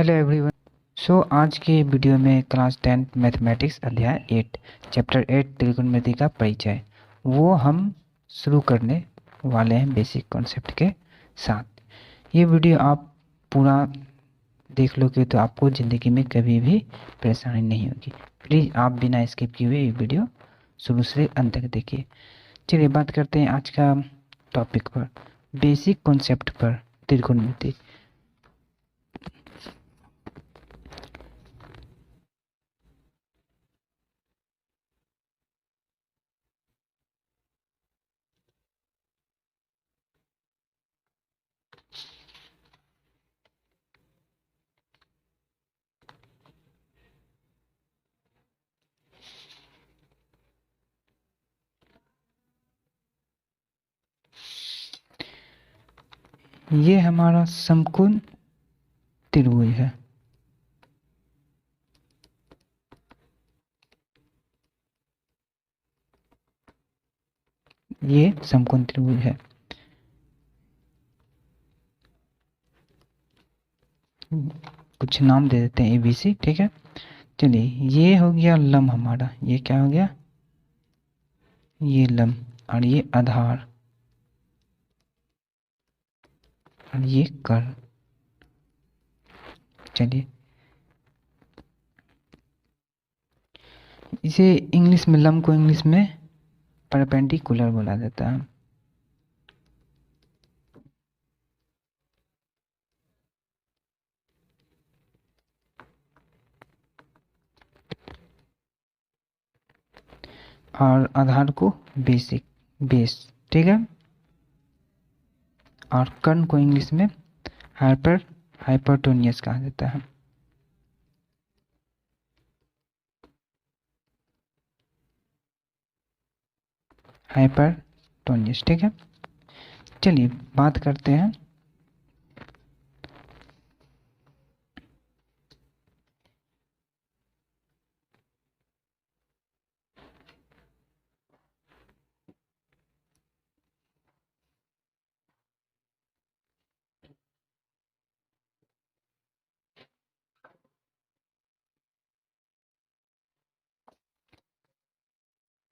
Hello everyone. आज के video में क्लास 10 मैथमेटिक्स अध्याय 8 चैप्टर 8 त्रिकोणमिति का परिचय वो हम शुरू करने वाले हैं बेसिक कॉन्सेप्ट के साथ। ये वीडियो आप पूरा देख लोगे तो आपको ज़िंदगी में कभी भी परेशानी नहीं होगी। प्लीज़ आप बिना स्किप किए हुए ये वीडियो शुरू से अंत तक देखिए। चलिए बात करते हैं आज का टॉपिक पर, बेसिक कॉन्सेप्ट पर त्रिकोणमिति। ये हमारा समकोण त्रिभुज है। ये समकोण त्रिभुज है। कुछ नाम दे देते हैं ABC, ठीक है। चलिए ये हो गया लंब हमारा, ये क्या हो गया, ये लंब, और ये आधार, और ये कर्ण। चलिए इसे इंग्लिश में, लंब को इंग्लिश में परपेंडिकुलर बोला जाता है। और आधार को बेसिक, बेस, ठीक है। और कर्ण को इंग्लिश में हाइपरटोनियस कहा जाता है। हाइपरटोनियस, ठीक है। चलिए बात करते हैं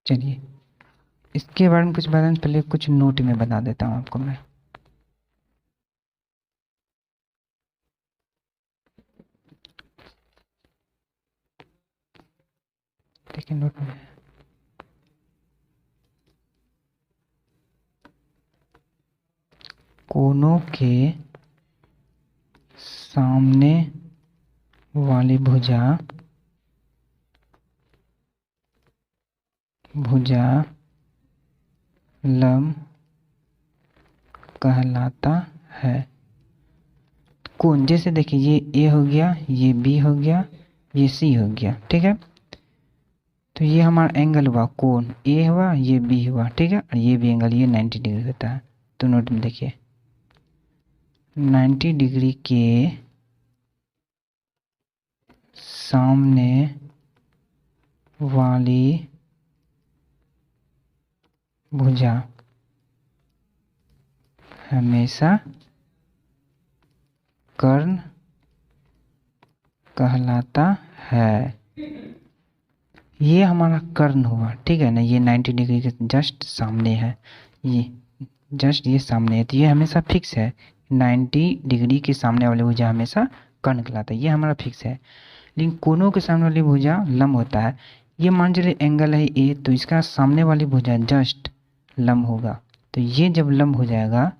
चलिए इसके बारे में कुछ बताने से पहले कुछ नोट में बता देता हूँ आपको मैं। देखिए नोट में कोनों के सामने वाली भुजा लंब कहलाता है। कोण, जैसे देखिए ये A हो गया, ये B हो गया, ये C हो गया, ठीक है। तो ये हमारा एंगल हुआ, कोण A हुआ, ये B हुआ, ठीक है। और ये भी एंगल, ये 90 डिग्री होता है। तो नोट में देखिए 90 डिग्री के सामने वाली भुजा हमेशा कर्ण कहलाता है। ये हमारा कर्ण हुआ, ठीक है ना। ये 90 डिग्री के जस्ट सामने है, ये जस्ट ये सामने है, तो ये हमेशा फिक्स है। 90 डिग्री के सामने वाली भुजा हमेशा कर्ण कहलाता है, ये हमारा फिक्स है। लेकिन कोनों के सामने वाली भुजा लंब होता है। ये मान चलिए एंगल है A, तो इसका सामने वाली भुजा जस्ट लंब होगा। तो ये जब लंब हो जाएगा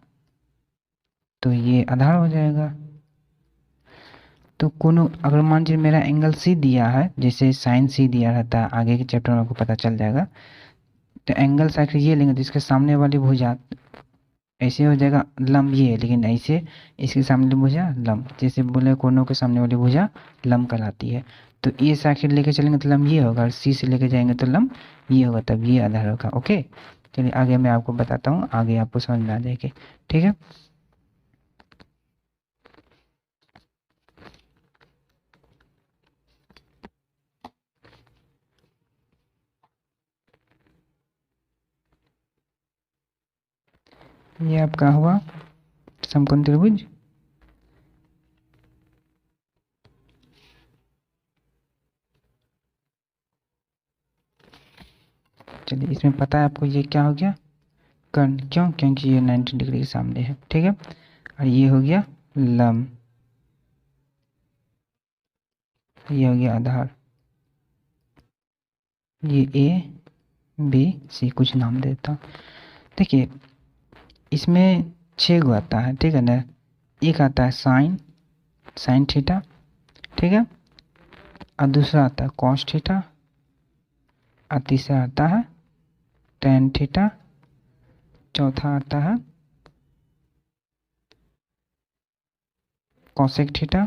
तो ये आधार हो जाएगा। तो कोनों, अगर मान लीजिए मेरा एंगल C दिया है, जैसे साइन C दिया रहता है, आगे के चैप्टर में आपको पता चल जाएगा। तो एंगल आखिर ये लेंगे तो इसके सामने वाली भुजा ऐसे हो जाएगा लंब ये, लेकिन ऐसे इसके सामने वाली भुजा लंब, जैसे बोले कोनों के सामने वाली भुजा लंब कहलाती है। तो ए से आखिर लेके चलेंगे तो लंब ये होगा, और C से लेके जाएंगे तो लंब ये होगा, तब ये आधार होगा। ओके, चलिए आगे मैं आपको बताता हूँ, आगे आपको समझ में आ जाएगी, ठीक है। ये आपका हुआ समकोण त्रिभुज। चलिए इसमें पता है आपको ये क्या हो गया, कर्ण, क्यों, क्योंकि ये 90 डिग्री के सामने है, ठीक है। और ये हो गया लंब, ये हो गया आधार, ये ए बी सी कुछ नाम देता हूँ। देखिए इसमें 6 गो आता है, ठीक है ना। एक आता है साइन, साइन थीटा, ठीक है। और दूसरा आता है कॉस थीटा, और तीसरा आता है टेन थीटा, चौथा आता है कॉसेक थीटा,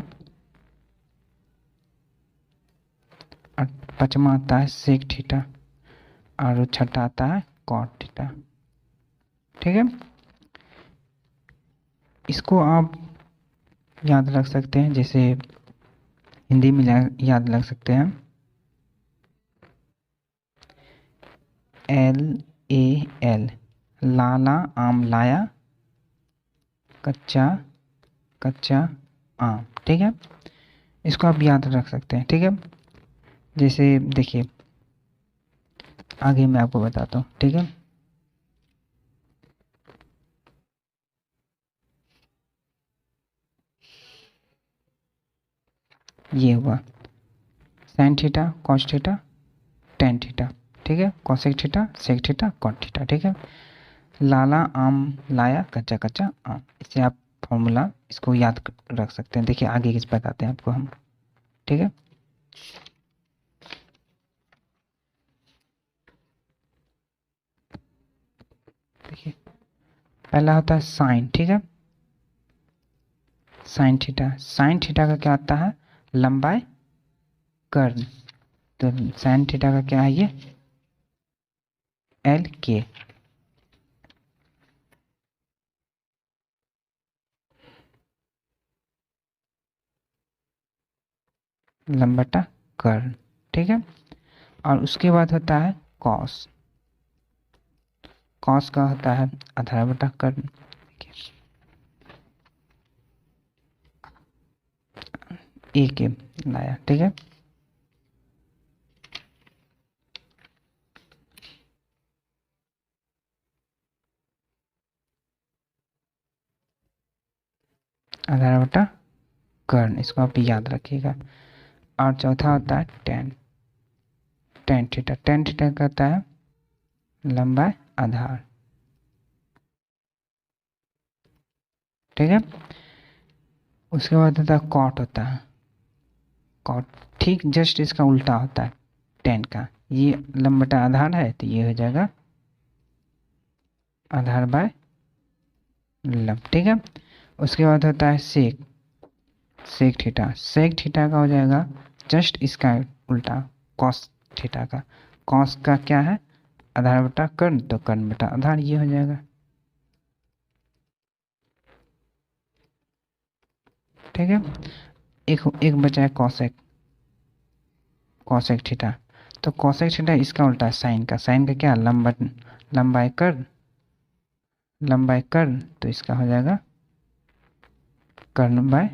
और पांचवा आता है सेक थीटा, और छठा आता है कॉट थीटा, ठीक है। इसको आप याद रख सकते हैं, जैसे हिंदी में याद रख सकते हैं, LAL, लाला आम लाया, कच्चा कच्चा आम, ठीक है। इसको आप याद रख सकते हैं, ठीक है। जैसे देखिए आगे मैं आपको बताता हूँ, ठीक है। ये हुआ sine theta, cos theta, tan theta, ठीक है। Cosec theta, sec theta, cot theta, ठीक है। लाला आम लाया, कच्चा कच्चा आम, इससे आप फॉर्मूला इसको याद रख सकते हैं। देखिए आगे किस बताते हैं आपको हम, ठीक है। देखिए पहला होता है साइन, ठीक है। साइन थीटा, साइन थीटा का क्या आता है, लंबाई कर्ण, तो साइन थीटा का क्या है ये LK, लंबटा कर्ण, ठीक है। और उसके बाद होता है कॉस, कॉस का होता है आधार बटा कर्ण, AK लाया, ठीक है। आधार बटा कर्ण, इसको आप याद रखिएगा। और चौथा होता है ten, tan theta, tan theta कहता है लंबाई आधार, ठीक है। उसके बाद होता है कॉट, होता है कॉट, ठीक जस्ट इसका उल्टा होता है टेन का, ये लंबटा आधार है तो ये हो जाएगा आधार बाय लंब, ठीक है। उसके बाद होता है सेक, सेक थीटा, सेक थीटा का हो जाएगा जस्ट इसका उल्टा कॉस थीटा का, कॉस का क्या है आधार बटा कर्ण, तो कर्ण बटा आधार, ये हो जाएगा, ठीक है। एक एक बचा है कॉसेक, कॉसेक थीटा, तो कॉसेक थीटा इसका उल्टा है साइन का, साइन का क्या लंबाई कर्ण, लंबाई कर्ण, तो इसका हो जाएगा कर्ण बाय,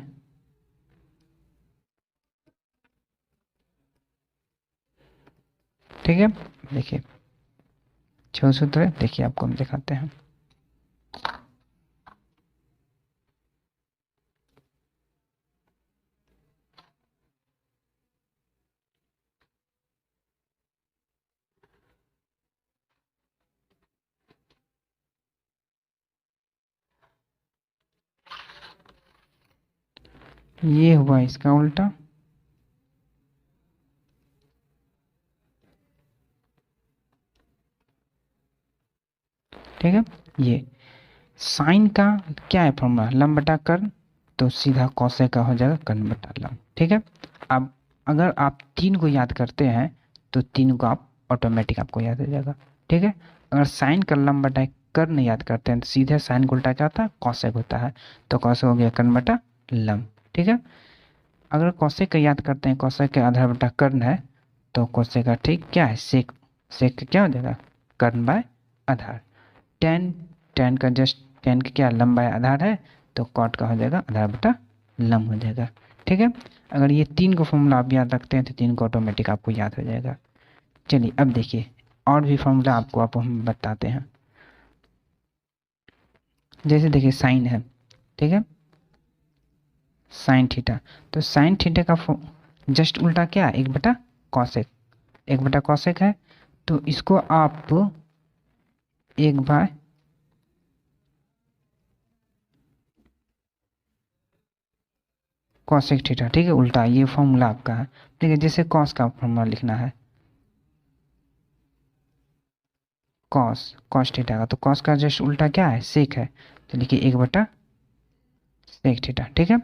ठीक है। देखिए 6 सूत्र है, देखिए आपको हम दिखाते हैं। ये हुआ इसका उल्टा, ठीक है। ये साइन का क्या है फॉर्मूला, लंब बटा कर्ण, तो सीधा कॉसेक का हो जाएगा कर्ण बटा लंब, ठीक है। अब अगर आप 3 को याद करते हैं तो 3 को आप ऑटोमेटिक आपको याद हो जाएगा, ठीक है। अगर साइन का लंब बटा कर्ण याद करते हैं तो सीधे साइन का उल्टा क्या होता है कॉसेक होता है, तो कॉसेक हो गया कर्ण बटा लंब, ठीक है। अगर कॉसेक का याद करते हैं, कॉसेक का आधार बटा कर्ण है, तो कॉसेक का ठीक क्या है सेक, सेक का क्या हो जाएगा कर्ण बाय आधार, टेन, टेन का जस्ट टेन का क्या लंबाई आधार है, तो कॉट का हो जाएगा आधार बटा लंब हो जाएगा, ठीक है। अगर ये 3 को फॉर्मूला आप याद रखते हैं तो 3 को ऑटोमेटिक आपको याद हो जाएगा। चलिए अब देखिए और भी फॉर्मूला आपको हम बताते हैं। जैसे देखिए साइन है, ठीक है, साइन थीटा, तो साइन थीटा का जस्ट उल्टा क्या, 1/कॉसेक, 1/कॉसेक है, तो इसको आप 1/कॉसेक थीटा, ठीक है, उल्टा, ये फॉर्मूला आपका है। ठीक है, जैसे कॉस का फॉर्मूला लिखना है, कॉस थीटा का, तो कॉस का जस्ट उल्टा क्या है, सेक है, तो लिखिए 1/सेक थीटा, ठीक है।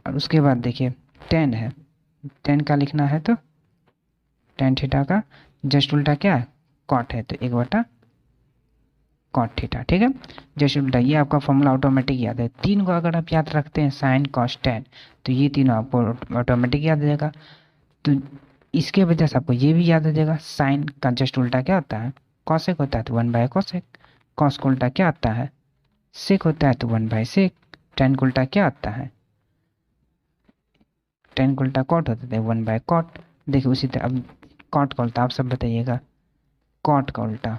और उसके बाद देखिए टेन है, टेन का लिखना है तो टेन थीटा का जस्ट उल्टा क्या है, कॉट है, तो 1/कॉट थीटा, ठीक है, जस्ट उल्टा। ये आपका फॉर्मूला ऑटोमेटिक याद है। तीन को अगर आप याद रखते हैं, साइन कॉस टेन, तो ये तीनों आपको ऑटोमेटिक याद हो जाएगा। तो इसके वजह से आपको ये भी याद हो जाएगा, साइन का जस्ट उल्टा क्या होता है, कॉसेक होता है, तो 1/कॉसेक। कॉस का उल्टा क्या आता है, सेक होता है, तो 1/सेक। टेन का उल्टा क्या आता है, टेन का उल्टा कॉट होता है, 1/कॉट। देखिए उसी तरह अब कॉट का उल्टा आप सब बताइएगा, कॉट का उल्टा,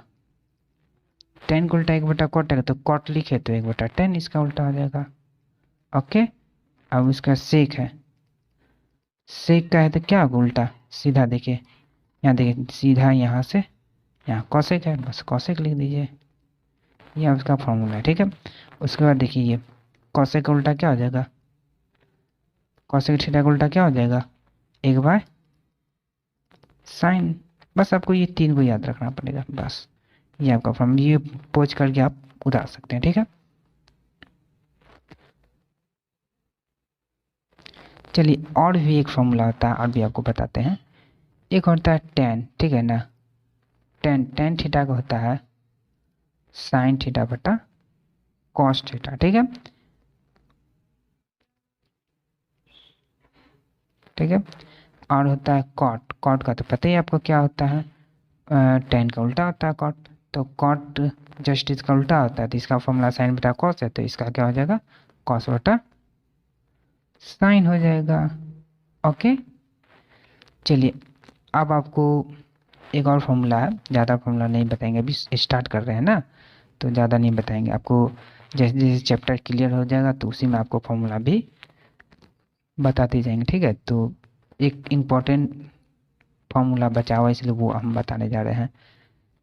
टेन का उल्टा 1/कॉट है, तो कॉट लिखे तो 1/10 इसका उल्टा हो जाएगा। ओके, अब इसका सेक है, सेक का है तो क्या होगा उल्टा, सीधा देखिए, यहाँ देखिए सीधा यहाँ से यहाँ कॉसेक है, बस कॉसेक लिख दीजिए, ये उसका फॉर्मूला है, ठीक है। उसके बाद देखिए ये कॉसेक का उल्टा क्या हो जाएगा, कॉसेक थीटा का उल्टा क्या हो जाएगा, 1/साइन। बस आपको ये तीन को याद रखना पड़ेगा, बस ये आपका फॉर्मूला, ये पोच करके आप उतार सकते हैं, ठीक है। चलिए और भी एक फॉर्मूला होता है, और भी आपको बताते हैं। एक होता है टेन, ठीक है ना, टेन थीटा का होता है साइन थीटा बटा कॉस थीटा, ठीक है, ठीक है। और होता है कॉट, कॉट का तो पता ही आपको क्या होता है, टेन का उल्टा होता है कॉट, तो कॉट जस्ट इसका उल्टा होता है, तो इसका फॉर्मूला साइन बटा कॉस है, तो इसका क्या हो जाएगा, कॉस बटा साइन हो जाएगा। ओके, चलिए अब आपको एक और फॉर्मूला है, ज़्यादा फॉर्मूला नहीं बताएंगे, अभी स्टार्ट कर रहे हैं ना, तो ज़्यादा नहीं बताएंगे आपको, जैसे जैसे चैप्टर क्लियर हो जाएगा तो उसी में आपको फॉर्मूला भी बताते जाएंगे, ठीक है। तो एक इम्पॉर्टेंट फॉर्मूला बचा हुआ, इसलिए वो हम बताने जा रहे हैं।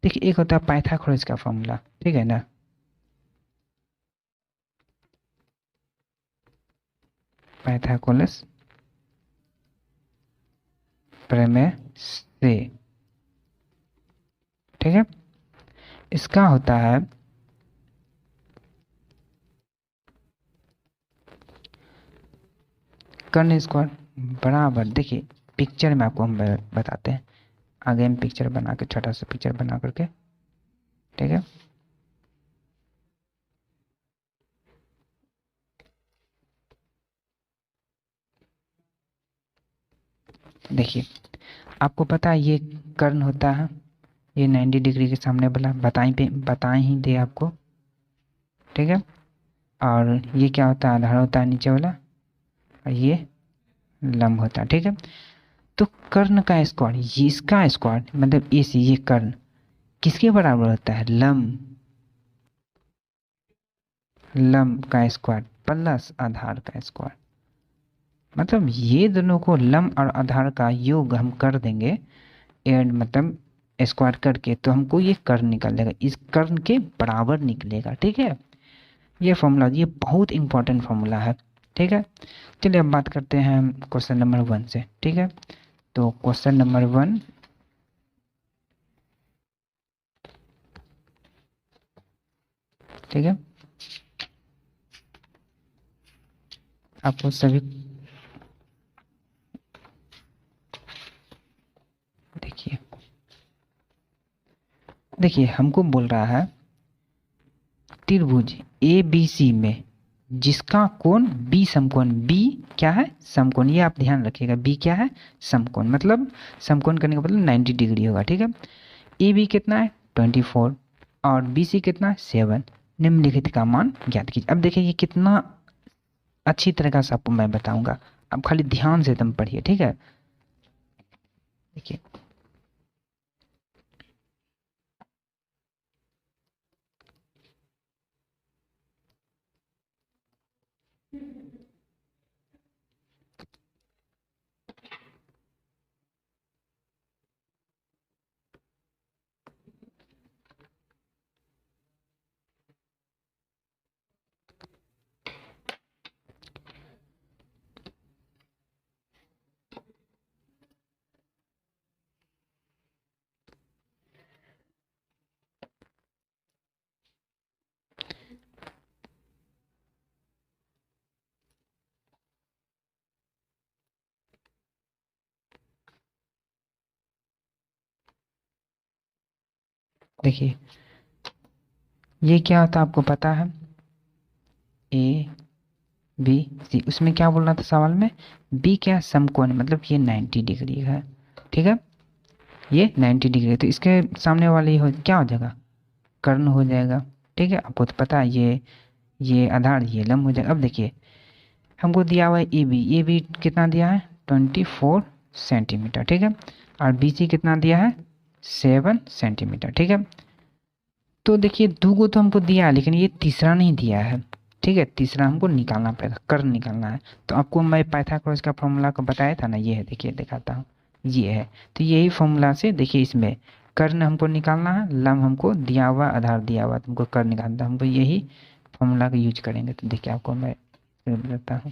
देखिए एक होता है पाइथागोरस का फॉर्मूला, ठीक है ना, पाइथागोरस प्रमेय से, ठीक है, इसका होता है कर्ण स्क्वायर बराबर, देखिए पिक्चर में आपको हम बताते हैं, आगे हम पिक्चर बना के, छोटा सा पिक्चर बना करके, ठीक है। देखिए आपको पता है ये कर्ण होता है, ये 90 डिग्री के सामने वाला बताए ही दे आपको, ठीक है। और ये क्या होता है, आधार होता है नीचे वाला, और ये लंब होता है, ठीक है। तो कर्ण का स्क्वायर, ये इसका स्क्वायर मतलब इस ये कर्ण किसके बराबर होता है, लंब का स्क्वायर प्लस आधार का स्क्वायर, मतलब ये दोनों को लंब और आधार का योग हम कर देंगे, एड मतलब स्क्वायर करके, तो हमको ये कर्ण निकलेगा, इस कर्ण के बराबर निकलेगा, ठीक है। ये फॉर्मूला, ये बहुत इंपॉर्टेंट फॉर्मूला है, ठीक है। चलिए अब बात करते हैं क्वेश्चन नंबर 1 से, ठीक है। तो क्वेश्चन नंबर 1, ठीक है, आपको सभी देखिए, देखिए हमको बोल रहा है त्रिभुज ए बी सी में जिसका कोण बी समकोण, बी क्या है, समकोण, ये आप ध्यान रखिएगा, बी क्या है, समकोण, मतलब समकोण करने का मतलब 90 डिग्री होगा, ठीक है। ए बी कितना है 24 और बी सी कितना है 7, निम्नलिखित का मान ज्ञात कीजिए। अब देखिए ये कितना अच्छी तरह से आपको मैं बताऊंगा, अब खाली ध्यान से तुम पढ़िए, ठीक है। देखिए देखिए ये क्या होता है आपको पता है, ए बी सी, उसमें क्या बोल रहा था सवाल में, बी क्या समकोण है, मतलब ये 90 डिग्री है, ठीक है, ये 90 डिग्री है, तो इसके सामने वाले क्या हो जाएगा, कर्ण हो जाएगा, ठीक है, आपको तो पता है ये आधार ये लंब हो जाएगा। अब देखिए हमको दिया हुआ है ए बी कितना दिया है 24 सेंटीमीटर, ठीक है, और बी सी कितना दिया है 7 सेंटीमीटर, ठीक है। तो देखिए दो को तो हमको दिया है, लेकिन ये तीसरा नहीं दिया है, ठीक है, तीसरा हमको निकालना पड़ेगा, कर्ण निकालना है। तो आपको मैं पाइथागोरस का फॉर्मूला को बताया था ना, ये है, देखिए दिखाता हूँ, ये है। तो यही फॉर्मूला से देखिए इसमें कर्ण हमको निकालना है, लंब हमको दिया हुआ, आधार दिया हुआ, तुमको कर्ण निकालना है, हमको यही फॉर्मूला का यूज करेंगे। तो देखिए आपको मैं बताता हूँ,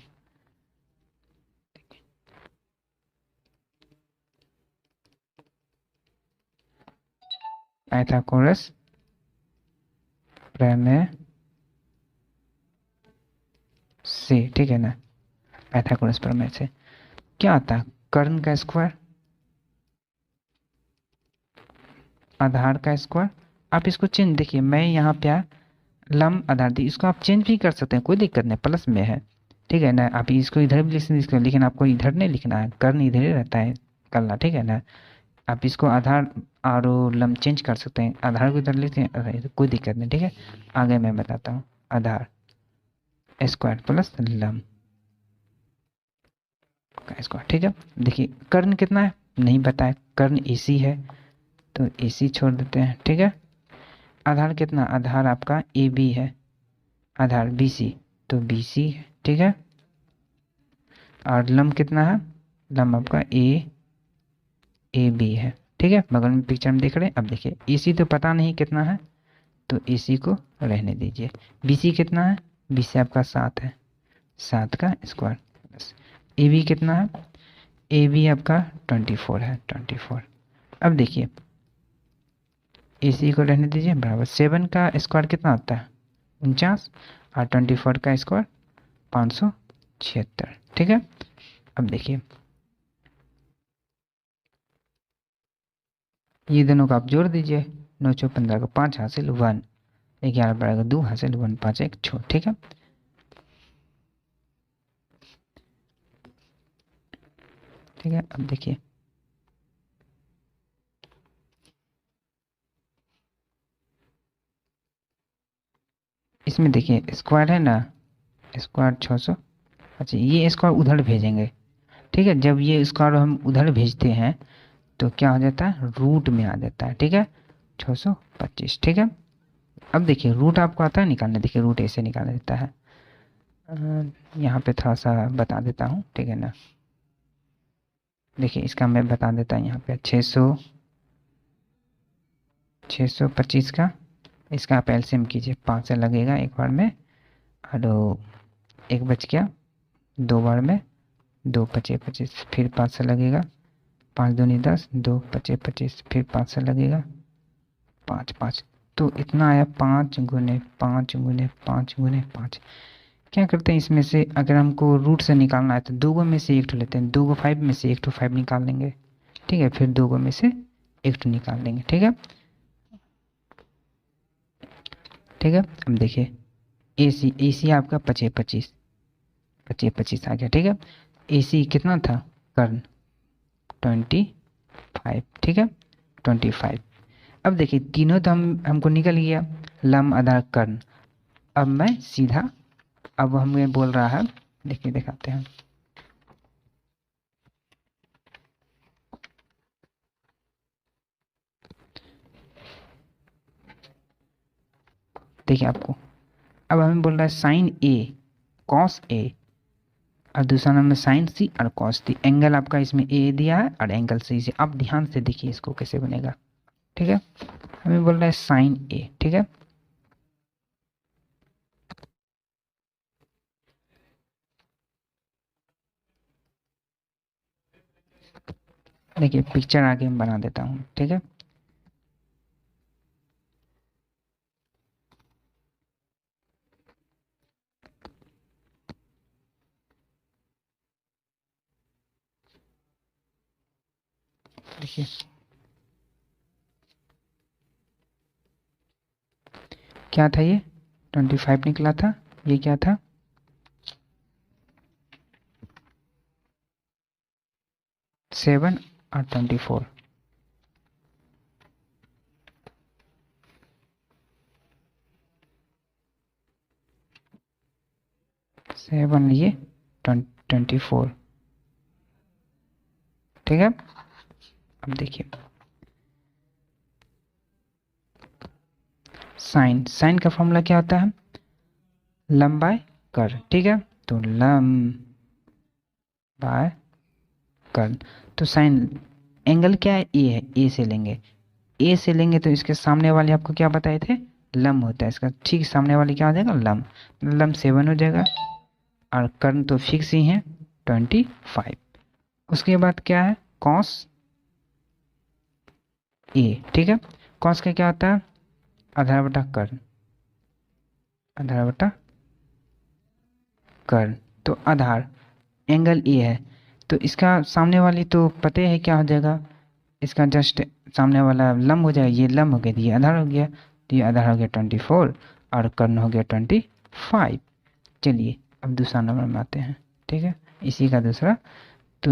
पाइथागोरस प्रमेय से, ठीक है ना, पाइथागोरस प्रमेय से क्या आता है, कर्ण का स्क्वायर आधार का स्क्वायर। आप इसको चेंज, देखिए मैं यहाँ पे लंब आधार दी, इसको आप चेंज भी कर सकते हैं, कोई दिक्कत नहीं, प्लस में है, ठीक है ना, आप इसको इधर भी लिख सकते हैं, लेकिन आपको इधर नहीं लिखना है, कर्ण इधर ही रहता है करना, ठीक है ना। आप इसको आधार और लंब चेंज कर सकते हैं, आधार को इधर लिखते हैं, कोई दिक्कत नहीं, ठीक है। आगे मैं बताता हूँ, आधार स्क्वायर प्लस लंब का स्क्वायर, ठीक है। देखिए कर्ण कितना है नहीं बताए, कर्ण एसी है, तो एसी छोड़ देते हैं, ठीक है। आधार कितना, आधार आपका ए बी है, आधार बी सी, तो बी सी है, ठीक है। और लंब कितना है, लंब आपका ए बी है, ठीक है, बगल में पिक्चर में देख रहे हैं। अब देखिए ए सी तो पता नहीं कितना है, तो ए सी को रहने दीजिए। बी सी कितना है, बी सी आपका 7 है, 7 का स्क्वायर प्लस ए बी कितना है, ए बी आपका 24 है, 24। अब देखिए ए सी को रहने दीजिए, बराबर 7 का स्क्वायर कितना होता है 49, और 24 का स्क्वायर 576, ठीक है। अब देखिए ये दोनों को आप जोड़ दीजिए, 9 चौ 15 का 5 हासिल 1, 11 बढ़ाएगा 2 हासिल 1 5 1 6, ठीक है। ठीक है, अब देखिए इसमें देखिए स्क्वायर है ना, स्क्वायर 600, अच्छा ये स्क्वायर उधर भेजेंगे, ठीक है। जब ये स्क्वायर हम उधर भेजते हैं तो क्या हो जाता है, रूट में आ जाता है, ठीक है, 625, ठीक है। अब देखिए रूट आपको आता है निकालने, देखिए रूट ऐसे निकाला देता है, यहाँ पे थोड़ा सा बता देता हूँ, ठीक है ना। देखिए इसका मैं बता देता हूँ, यहाँ पे 625 का, इसका आप एलसीएम कीजिए, 5 से लगेगा एक बार में, और एक बच गया 2 बार में, 2 पचे 25, फिर 5 से लगेगा, 5 दूनी 10, 2 पचे 25, फिर 5 से लगेगा, 5 5, तो इतना आया 5 गुने 5 गुने 5 गुने 5। क्या करते हैं इसमें से, अगर हमको रूट से निकालना है तो दो गो में से एक ठो लेते हैं, दो गो 5 में से एक ठो 5 निकाल लेंगे, ठीक है, फिर दो गो में से एक ठो निकाल लेंगे, ठीक है, ठीक है। अब देखिए ए सी आपका 25 25, 25 25 आ गया, ठीक है। ए सी कितना था कर्ण 25, ठीक है, 25। अब देखिए तीनों तो हमको निकल गया, लंब आधार कर्ण। अब मैं सीधा, अब हमें बोल रहा है, देखिए दिखाते हैं, देखिए आपको अब हमें बोल रहा है साइन ए कॉस ए, और दूसरा नंबर साइन सी और कॉस सी, एंगल आपका इसमें ए दिया है और एंगल सी से, आप ध्यान से देखिए इसको कैसे बनेगा, ठीक है। हमें बोल रहा है साइन ए, ठीक है, देखिए पिक्चर आगे मैं बना देता हूँ, ठीक है। देखिए क्या था ये 25 निकला था, ये क्या था 7 और 24, 7 ये 24, ठीक है। अब देखिए साइन, साइन का फॉर्मूला क्या होता है, लंब बाय कर, ठीक है। तो लंब बाय कर, तो साइन एंगल क्या है, ए है, ए से लेंगे, ए से लेंगे तो इसके सामने वाले आपको क्या बताए थे, लंब होता है, इसका ठीक सामने वाले क्या हो जाएगा, लंब, लंब 7 हो जाएगा, और कर्ण तो फिक्स ही है 25। उसके बाद क्या है कॉस ए, ठीक है। कॉस का क्या होता है, आधार बटा कर्ण, आधार बटा कर्ण, तो आधार एंगल ए है, तो इसका सामने वाली तो पता है क्या हो जाएगा, इसका जस्ट सामने वाला लंब हो जाएगा, ये लंब हो गया, ये आधार हो गया, तो ये आधार हो गया 24 और कर्ण हो गया 25। चलिए अब दूसरा नंबर में आते हैं, ठीक है, इसी का दूसरा, तो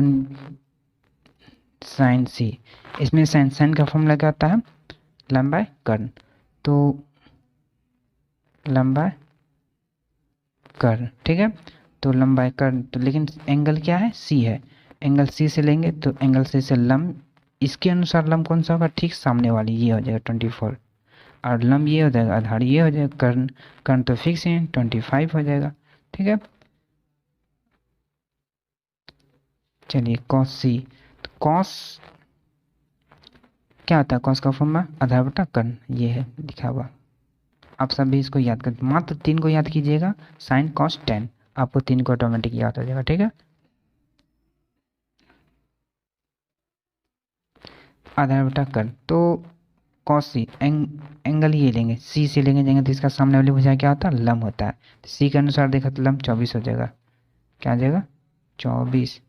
साइन सी, इसमें साइन, साइन का फॉर्मूला क्या होता है, लंब बाय कर्ण, तो लंब बाय कर्ण, ठीक है। तो लंब बाय कर्ण, तो लेकिन एंगल क्या है, सी है, एंगल सी से लेंगे, तो एंगल सी से लंब, इसके अनुसार लंब कौन सा होगा, ठीक सामने वाली, ये हो जाएगा 24, और लंब ये हो जाएगा, आधार ये हो जाएगा, कर्ण, कर्ण तो फिक्स है 25 हो जाएगा, ठीक है। चलिए कॉस सी, तो कॉस क्या होता है, कॉस का फॉर्मूला आधार बटा कर्ण, ये है लिखा हुआ, आप सभी इसको याद कर, मात्र 3 को याद कीजिएगा, साइन कॉस टेन, आपको 3 को ऑटोमेटिक याद हो जाएगा, ठीक है। आधार बटा कर्ण, तो कॉस सी, एंगल ये लेंगे, सी से लेंगे जाएंगे, तो इसका सामने वाली भुजा क्या होता है, लंब होता है, तो सी के अनुसार देखा तो लंब 24 हो जाएगा, क्या आ जाएगा 24।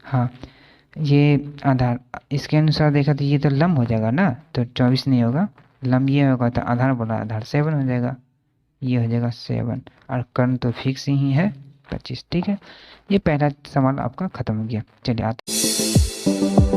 हाँ, ये आधार, इसके अनुसार देखा तो ये तो लंब हो जाएगा ना, तो 24 नहीं होगा, लंब ये होगा, तो आधार बोला, आधार 7 हो जाएगा, ये हो जाएगा 7, और कर्ण तो फिक्स ही है 25, ठीक है। ये पहला सवाल आपका खत्म हो गया। चलिए आते